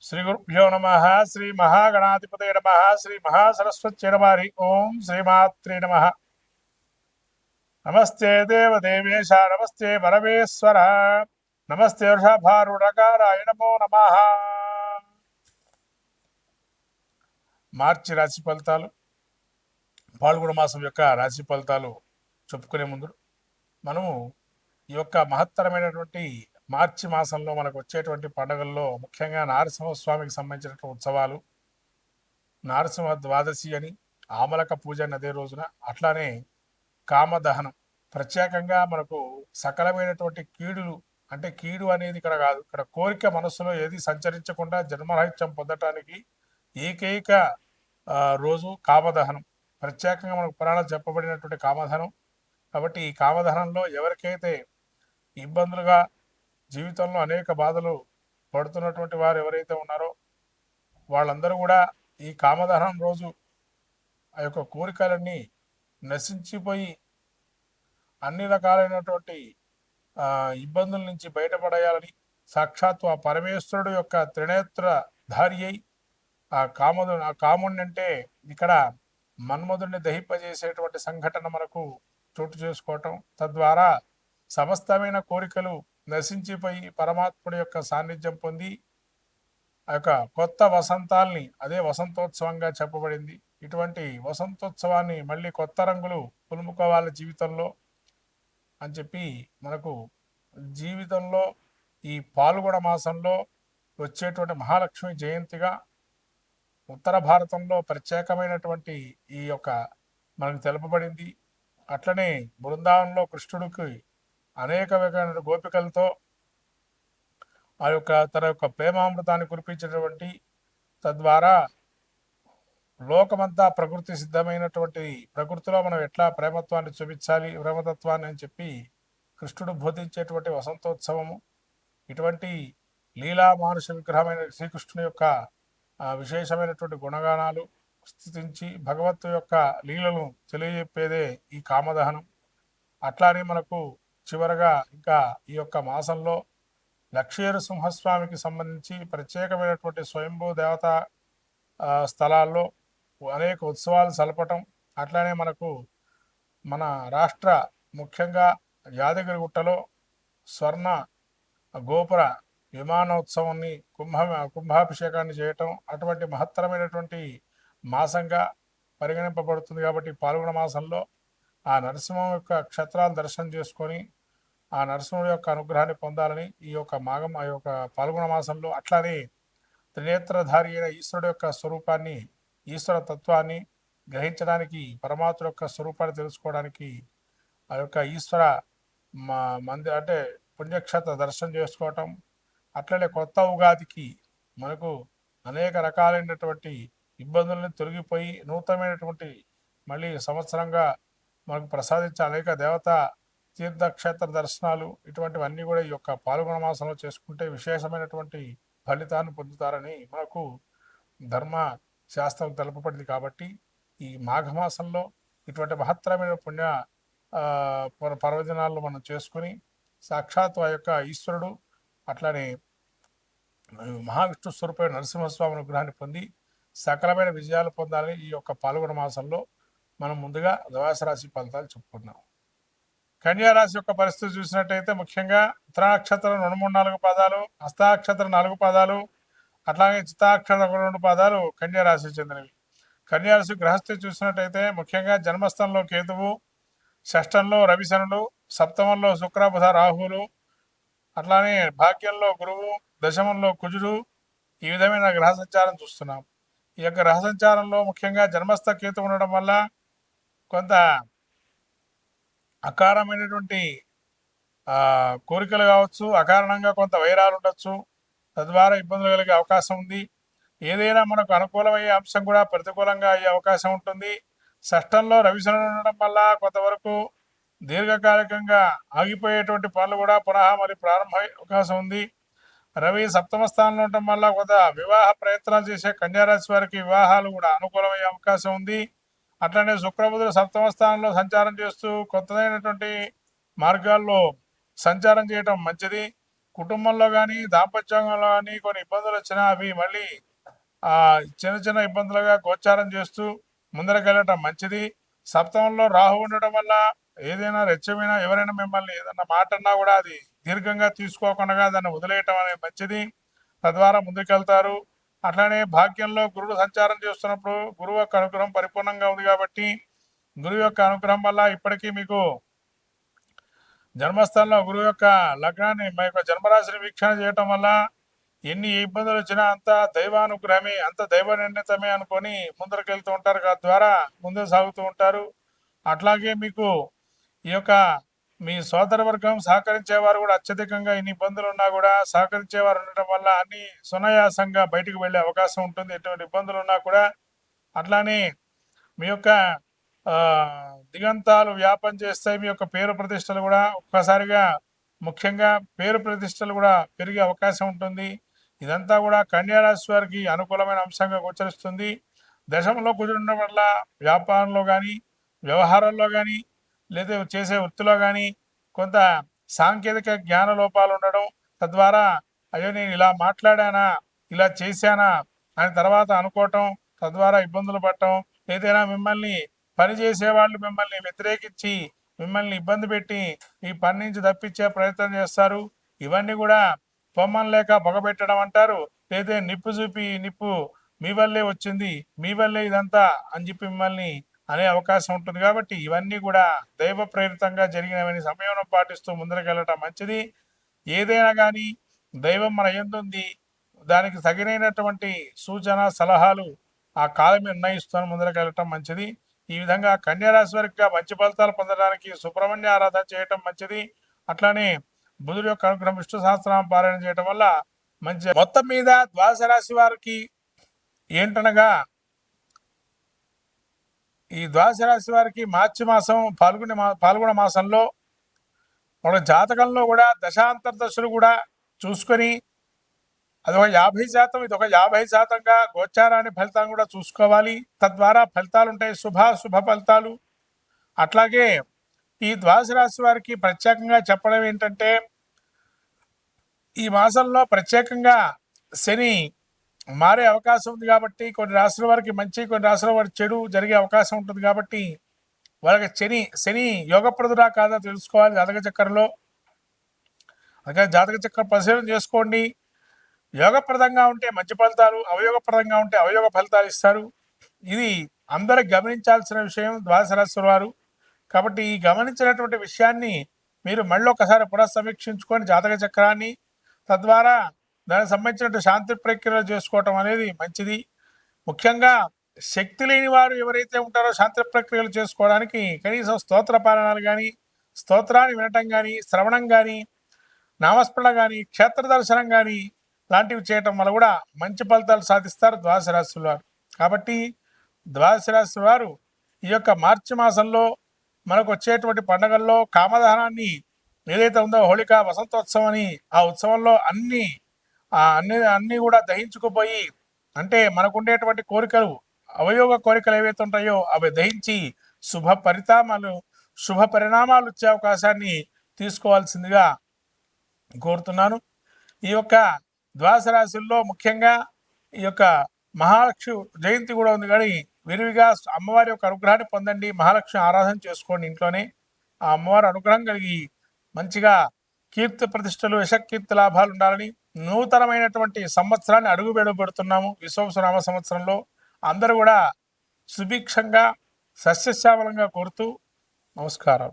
శ్రీ గురుభ్యో నమ. శ్రీ మహాగణాధిపతే నమ. శ్రీ మహాసరస్వత్యై నమః. హరి ఓం శ్రీమాత్రే నమ. నమస్తే దేవదేవేశ, నమస్తే పరమేశ్వర, నమస్తే వృషభారుడకారాయ నమో నమ. మార్చి రాశి ఫలితాలు, పాల్గొన మాసం యొక్క రాశి ఫలితాలు చెప్పుకునే ముందు మనము ఈ యొక్క మహత్తరమైనటువంటి మార్చి మాసంలో మనకు వచ్చేటువంటి పండుగల్లో ముఖ్యంగా నరసింహస్వామికి సంబంధించినటువంటి ఉత్సవాలు, నరసింహ ద్వాదశి అని, ఆమలక పూజ అని అదే రోజున, అట్లానే కామదహనం. ప్రత్యేకంగా మనకు సకలమైనటువంటి కీడులు, అంటే కీడు అనేది ఇక్కడ కాదు, ఇక్కడ కోరిక మనస్సులో ఏది సంచరించకుండా జన్మరహిత్యం పొందటానికి ఏకైక రోజు కామదహనం. ప్రత్యేకంగా మనకు పురాణాలు చెప్పబడినటువంటి కామదహనం. కాబట్టి ఈ కామదహనంలో ఎవరికైతే ఇబ్బందులుగా జీవితంలో అనేక బాధలు పడుతున్నటువంటి వారు ఎవరైతే ఉన్నారో వాళ్ళందరూ కూడా ఈ కామదహనం రోజు ఆ యొక్క కోరికలన్నీ నశించిపోయి అన్ని రకాలైనటువంటి ఇబ్బందుల నుంచి బయటపడేయాలని సాక్షాత్తు ఆ పరమేశ్వరుడు యొక్క త్రినేత్ర ధారి అయి ఆ కాముడిని అంటే ఇక్కడ మన్మధుడిని దహింపజేసేటువంటి సంఘటన మనకు చోటు చేసుకోవటం, తద్వారా సమస్తమైన కోరికలు నశించిపోయి పరమాత్ముడి యొక్క సాన్నిధ్యం పొంది ఆ యొక్క కొత్త వసంతాల్ని, అదే వసంతోత్సవంగా చెప్పబడింది. ఇటువంటి వసంతోత్సవాన్ని మళ్ళీ కొత్త రంగులు పులుముకోవాలి జీవితంలో అని చెప్పి మనకు జీవితంలో ఈ పాల్గొన మాసంలో వచ్చేటువంటి మహాలక్ష్మి జయంతిగా ఉత్తర భారతంలో ప్రత్యేకమైనటువంటి ఈ యొక్క మనకు తెలుపబడింది. అట్లనే బృందావనంలో కృష్ణుడికి అనేక రకమైన గోపికలతో ఆ యొక్క తన యొక్క ప్రేమామృతాన్ని కురిపించినటువంటి, తద్వారా లోకమంతా ప్రకృతి సిద్ధమైనటువంటి ప్రకృతిలో మనం ఎట్లా ప్రేమత్వాన్ని చూపించాలి, ప్రేమతత్వాన్ని అని చెప్పి కృష్ణుడు బోధించేటువంటి వసంతోత్సవము. ఇటువంటి లీలా మానుష విగ్రహమైన శ్రీకృష్ణుని యొక్క విశేషమైనటువంటి గుణగానాలు స్థుతించి భగవత్తు యొక్క లీలను తెలియజెప్పేదే ఈ కామదహనం. అట్లానే మనకు చివరగా ఇంకా ఈ యొక్క మాసంలో లక్ష్మీ సింహస్వామికి సంబంధించి ప్రత్యేకమైనటువంటి స్వయంభూ దేవత స్థలాల్లో అనేక ఉత్సవాలు జరపటం. అట్లానే మనకు మన రాష్ట్ర ముఖ్యంగా యాదగిరిగుట్టలో స్వర్ణ గోపుర విమానోత్సవాన్ని కుంభాభిషేకాన్ని చేయటం అటువంటి మహత్తరమైనటువంటి మాసంగా పరిగణింపబడుతుంది. కాబట్టి పాల్గొన మాసంలో ఆ నరసింహం యొక్క క్షేత్రాలు దర్శనం చేసుకొని ఆ నరసింహుడి యొక్క అనుగ్రహాన్ని పొందాలని ఈ యొక్క ఆ యొక్క పాల్గొన మాసంలో, అట్లానే త్రినేత్రధారి అయిన ఈశ్వరుడు యొక్క స్వరూపాన్ని, ఈశ్వర తత్వాన్ని గ్రహించడానికి, పరమాత్మ యొక్క స్వరూపాన్ని తెలుసుకోవడానికి ఆ యొక్క ఈశ్వర అంటే పుణ్యక్షేత్ర దర్శనం చేసుకోవటం. అట్లనే కొత్త ఉగాదికి మనకు అనేక రకాలైనటువంటి ఇబ్బందులను తొలగిపోయి నూతనమైనటువంటి మళ్ళీ సంవత్సరంగా మనకు ప్రసాదించే అనేక దేవతా తీర్థక్షేత్ర దర్శనాలు, ఇటువంటివన్నీ కూడా ఈ యొక్క పాల్గొన మాసంలో చేసుకుంటే విశేషమైనటువంటి ఫలితాన్ని పొందుతారని మనకు ధర్మ శాస్త్రం తెలుపబడింది. కాబట్టి ఈ మాఘమాసంలో ఇటువంటి మహత్తరమైన పుణ్య పర్వదినాలను మనం చేసుకుని సాక్షాత్ ఆ యొక్క ఈశ్వరుడు అట్లానే మహావిష్ణు స్వరూపమైన నరసింహస్వామి అనుగ్రహాన్ని పొంది సకలమైన విజయాలు పొందాలని ఈ యొక్క పాల్గొన మాసంలో మనం ముందుగా ద్వాదశ రాశి ఫలితాలు చెప్పుకున్నాం. కన్యారాశి యొక్క పరిస్థితి చూసినట్టయితే ముఖ్యంగా ఉత్తరాక్షత్రం 2, 3, 4 పాదాలు, హస్తాక్షత్రం 4 పాదాలు, అట్లాగే చిత్తాక్షరం 2 పాదాలు కన్యారాశి చెందినవి. కన్యారాశి గ్రహస్థితి చూసినట్టయితే ముఖ్యంగా జన్మస్థంలో కేతువు, షష్టంలో రవిశనుడు, సప్తమంలో శుక్ర బుధ రాహువులు, అట్లానే భాగ్యంలో గురువు, దశమంలో కుజుడు, ఈ విధమైన గ్రహ సంచారం చూస్తున్నాం. ఈ యొక్క గ్రహ సంచారంలో ముఖ్యంగా జన్మస్థ కేతు ఉండడం వల్ల కొంత అకారమైనటువంటి కోరికలు కావచ్చు, అకారణంగా కొంత వైరాలు ఉండొచ్చు, తద్వారా ఇబ్బందులు కలిగే అవకాశం ఉంది. ఏదైనా మనకు అనుకూలమయ్యే అంశం కూడా ప్రతికూలంగా అయ్యే అవకాశం ఉంటుంది. షష్టంలో రవిశనుడు ఉండడం వల్ల కొంతవరకు దీర్ఘకాలికంగా ఆగిపోయేటువంటి పనులు కూడా పునః మరి ప్రారంభమయ్యే అవకాశం ఉంది. రవి సప్తమ స్థానంలో ఉండటం వల్ల కొంత వివాహ ప్రయత్నాలు చేసే కన్యారాశి వారికి వివాహాలు కూడా అనుకూలమయ్యే అవకాశం ఉంది. అట్లనే శుక్రబుధుడు సప్తమ స్థానంలో సంచారం చేస్తూ కొత్తదైనటువంటి మార్గాల్లో సంచారం చేయటం మంచిది. కుటుంబంలో కానీ దాంపత్యంలో కానీ కొన్ని ఇబ్బందులు వచ్చినా అవి మళ్ళీ ఆ చిన్న చిన్న ఇబ్బందులుగా గోచారం చేస్తూ ముందరకెళ్ళటం మంచిది. సప్తమంలో రాహు ఉండటం వల్ల ఏదైనా రెచ్చమైనా ఎవరైనా మిమ్మల్ని ఏదన్నా మాట అన్నా కూడా అది దీర్ఘంగా తీసుకోకుండా దాన్ని వదిలేయటం అనేది మంచిది. తద్వారా ముందుకెళ్తారు. అట్లానే భాగ్యంలో గురుడు సంచారం చేస్తున్నప్పుడు గురువు యొక్క అనుగ్రహం పరిపూర్ణంగా ఉంది కాబట్టి గురువు యొక్క అనుగ్రహం వల్ల ఇప్పటికీ మీకు జన్మస్థానంలో గురువు యొక్క లగ్నాన్ని మా యొక్క జన్మరాశిని వీక్షణ చేయటం వల్ల ఎన్ని ఇబ్బందులు వచ్చినా అంత దైవానుగ్రహమే, అంత దైవ నిర్ణీతమే అనుకొని ముందరకెళ్తూ ఉంటారు. ద్వారా ముందుకు సాగుతూ ఉంటారు. అట్లాగే మీకు ఈ యొక్క మీ సోదర వర్గం సహకరించేవారు కూడా అత్యధికంగా ఇన్ని ఇబ్బందులు ఉన్నా కూడా సహకరించేవారు ఉండటం వల్ల అన్ని సునాయాసంగా బయటకు వెళ్ళే అవకాశం ఉంటుంది. ఎటువంటి ఇబ్బందులు ఉన్నా కూడా అట్లానే మీ యొక్క దిగంతాలు వ్యాపం చేస్తాయి. మీ యొక్క పేరు ప్రతిష్టలు కూడా ఒక్కసారిగా ముఖ్యంగా పేరు ప్రతిష్టలు కూడా పెరిగే అవకాశం ఉంటుంది. ఇదంతా కూడా కన్యా రాశి వారికి అనుకూలమైన అంశంగా గోచరిస్తుంది. దశంలో కుదిరడం వల్ల వ్యాపారంలో కానీ వ్యవహారాల్లో కానీ లేదా చేసే వృత్తిలో కానీ కొంత సాంకేతిక జ్ఞాన లోపాలు ఉండడం, తద్వారా అయ్యో నేను ఇలా మాట్లాడానా, ఇలా చేశానా అని తర్వాత అనుకోవటం, తద్వారా ఇబ్బందులు పడటం, ఏదైనా మిమ్మల్ని పని చేసేవాళ్ళు మిమ్మల్ని వ్యతిరేకించి మిమ్మల్ని ఇబ్బంది పెట్టి ఈ పని నుంచి తప్పించే ప్రయత్నం చేస్తారు. ఇవన్నీ కూడా పొమ్మం లేక పొగబెట్టడం అంటారు. లేదా నిప్పు చూపి నిప్పు మీ వల్లే వచ్చింది, మీ వల్లే ఇదంతా అని చెప్పి మిమ్మల్ని అనే అవకాశం ఉంటుంది. కాబట్టి ఇవన్నీ కూడా దైవ ప్రేరితంగా జరిగినవని సమయంలో పాటిస్తూ ముందరకెళ్ళటం మంచిది. ఏదైనా కానీ దైవం మన యందుంది, దానికి తగినటువంటి సూచన సలహాలు ఆ కాలం నిర్ణయిస్తూ ముందరకెళ్ళటం మంచిది. ఈ విధంగా కన్యారాశి వారికి మంచి ఫలితాలు పొందడానికి సుబ్రహ్మణ్య ఆరాధన చేయటం మంచిది. అట్లానే బుధుడు యొక్క అనుగ్రహం విష్ణు సహస్రనామ పారాయణ చేయటం వల్ల మంచి. మొత్తం మీద ద్వాదశ రాశి వారికి ఏంటనగా ఈ ద్వాదశ రాశి వారికి మార్చి మాసం పాల్గొన మాసంలో మన జాతకంలో కూడా దశాంతర దశలు కూడా చూసుకొని అదొక 50%, ఇదొక 50%గా గోచారాన్ని ఫలితాన్ని కూడా చూసుకోవాలి. తద్వారా ఫలితాలు ఉంటాయి, శుభ ఫలితాలు. అట్లాగే ఈ ద్వాదశ రాశి వారికి ప్రత్యేకంగా చెప్పడం ఏంటంటే ఈ మాసంలో ప్రత్యేకంగా శని మారే అవకాశం ఉంది కాబట్టి కొన్ని రాశుల వారికి మంచి, కొన్ని రాశుల వారికి చెడు జరిగే అవకాశం ఉంటుంది. కాబట్టి వాళ్ళకి శని యోగప్రదుడా కాదా తెలుసుకోవాలి జాతక చక్రంలో. అందుకని జాతక చక్రం పరిశీలన చేసుకోండి. యోగప్రదంగా ఉంటే మంచి ఫలితాలు, అవయోగప్రదంగా ఉంటే అవయోగ ఫలితాలు ఇస్తారు. ఇది అందరూ గమనించాల్సిన విషయం ద్వాదశ రాశి వారు. కాబట్టి ఈ గమనించినటువంటి విషయాన్ని మీరు మళ్ళీ ఒకసారి పునఃసమీక్షించుకొని జాతక చక్రాన్ని, తద్వారా దానికి సంబంధించిన శాంతి ప్రక్రియలు చేసుకోవటం అనేది మంచిది. ముఖ్యంగా శక్తి లేని వారు ఎవరైతే ఉంటారో శాంతి ప్రక్రియలు చేసుకోవడానికి కనీసం స్తోత్ర పారాయణాలు కానీ, స్తోత్రాన్ని వినటం కానీ, శ్రవణం కానీ, నామస్మరణ కానీ, క్షేత్ర దర్శనం కానీ లాంటివి చేయటం వల్ల కూడా మంచి ఫలితాలు సాధిస్తారు ద్వాదశ రాశి వారు. కాబట్టి ద్వాదశ రాశి వారు ఈ యొక్క మార్చి మాసంలో మనకు వచ్చేటువంటి పండుగల్లో కామదహనాన్ని ఏదైతే ఉందో హోళికా వసంతోత్సవం అని, ఆ ఉత్సవంలో అన్ని కూడా దహించుకుపోయి, అంటే మనకు ఉండేటువంటి కోరికలు, అవయోగ కోరికలు ఏవైతే ఉంటాయో అవి దహించి శుభ పరిణామాలు వచ్చే అవకాశాన్ని తీసుకోవాల్సిందిగా కోరుతున్నాను. ఈ యొక్క ద్వాదశ రాశుల్లో ముఖ్యంగా ఈ యొక్క మహాలక్ష్మి జయంతి కూడా ఉంది. కానీ విరివిగా అమ్మవారి యొక్క అనుగ్రహాన్ని పొందండి, మహాలక్ష్మి ఆరాధన చేసుకోండి ఇంట్లోనే. ఆ అమ్మవారి అనుగ్రహం కలిగి మంచిగా కీర్తి ప్రతిష్టలు, యశకీర్తి లాభాలు ఉండాలని నూతనమైనటువంటి సంవత్సరాన్ని అడుగు పెడుతున్నాము. విశ్వావసునామ సంవత్సరంలో అందరూ కూడా సుభిక్షంగా సస్యశ్యామలంగా కోరుతూ నమస్కారం.